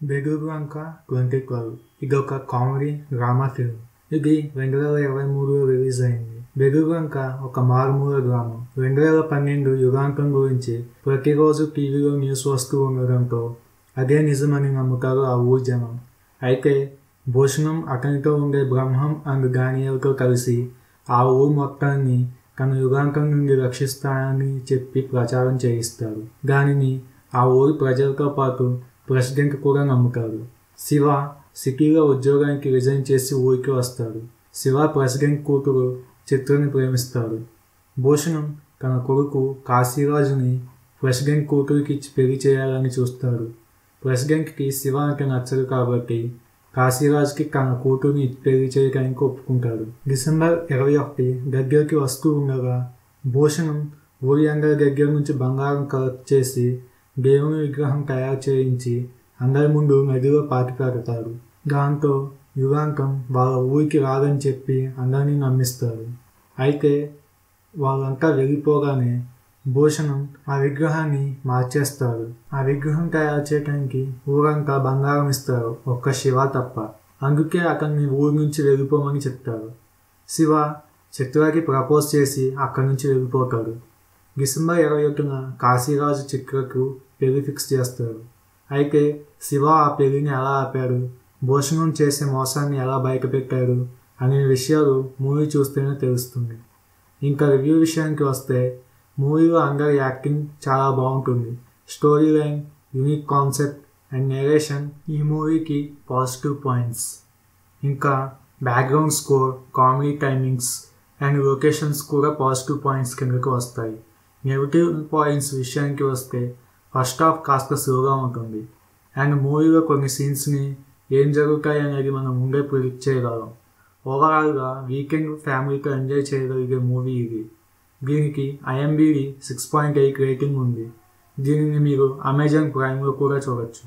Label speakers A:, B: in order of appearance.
A: బెగురువంక 2012 ఇది ఒక comedy drama film. ఇది 2023లో రిలీజ్ అయింది. బెగురువంక ఒక మారుమూల గ్రామం. 2012 యుగాంతం గురించి ప్రతిరోజు టీవీలో న్యూస్ వస్తూ ఉండడంతో అదే నిజమని నమ్ముతారు ఆ ఊరి జనం. అయితే భూషణం అతనితో ఉండే బ్రహ్మం అండ్ డానియల్తో కలిసి ఆ ఊరు మొత్తాన్ని తన యుగాంతం నుండి రక్షిస్తానని చెప్పి ప్రచారం చేయిస్తారు. దానిని ఆ ఊరి ప్రజలతో పాటు ప్రెసిడెంట్ కూడా నమ్ముతాడు. శివ సిటీలో ఉద్యోగానికి రిజైన్ చేసి ఊరికి వస్తాడు. శివ ప్రెసిడెంట్ కూతురు చిత్రని ప్రేమిస్తాడు. భూషణం తన కొడుకు కాశీరాజుని ప్రెసిడెంట్ కూతురికి పెళ్లి చేయాలని చూస్తాడు. ప్రెసిడెంట్కి శివ అంటే నచ్చదు కాబట్టి కాశీరాజుకి తన కూతుర్ని పెళ్లి చేయడానికి ఒప్పుకుంటాడు. డిసెంబర్ 21 దగ్గరికి వస్తూ ఉండగా భూషణం ఊరి అందరి దగ్గర నుంచి బంగారం కలెక్ట్ చేసి దేవుని విగ్రహం తయారు చేయించి అందరి ముందు నదిలో పాతిపెడతాడు. దాంతో యుగాంతం వాళ్ళ ఊరికి రాదని చెప్పి అందరినీ నమ్మిస్తారు. అయితే వాళ్ళంతా వెళ్ళిపోగానే భూషణం ఆ విగ్రహాన్ని మార్చేస్తాడు. ఆ విగ్రహం తయారు చేయడానికి ఊరంతా బంగారం ఇస్తారు, ఒక్క శివ తప్ప. అందుకే అతన్ని ఊరి నుంచి వెళ్ళిపోమని చెప్తారు. శివ చిత్రకి ప్రపోజ్ చేసి అక్కడి నుంచి వెళ్ళిపోతాడు. డిసెంబర్ 21న కాశీరాజు చిత్రకు పెళ్లి ఫిక్స్ చేస్తారు. అయితే శివ ఆ పెళ్లిని ఎలా ఆపాడు, భూషణం చేసే మోసాన్ని ఎలా బయటపెట్టాడు అనే విషయాలు మూవీ చూస్తేనే తెలుస్తుంది. ఇంకా రివ్యూ విషయానికి వస్తే మూవీలో అందరి యాక్టింగ్ చాలా బాగుంటుంది. Story line, unique concept and narration ఈ మూవీకి పాజిటివ్ పాయింట్స్. ఇంకా background score, comedy timings and locations కూడా పాజిటివ్ పాయింట్స్ కిందకు వస్తాయి. నెగిటివ్ పాయింట్స్ విషయానికి వస్తే ఫస్ట్ హాఫ్ కాస్త స్లోగా ఉంటుంది అండ్ మూవీలో కొన్ని సీన్స్ని ఏం జరుగుతాయి అనేది మనం ముందే ప్రిడిక్ట్ చేయగలం. ఓవరాల్గా వీకెండ్ ఫ్యామిలీతో ఎంజాయ్ చేయగలిగే మూవీ ఇది. దీనికి IMDb 6.8 రేటింగ్ ఉంది. దీనిని మీరు అమెజాన్ ప్రైమ్లో కూడా చూడొచ్చు.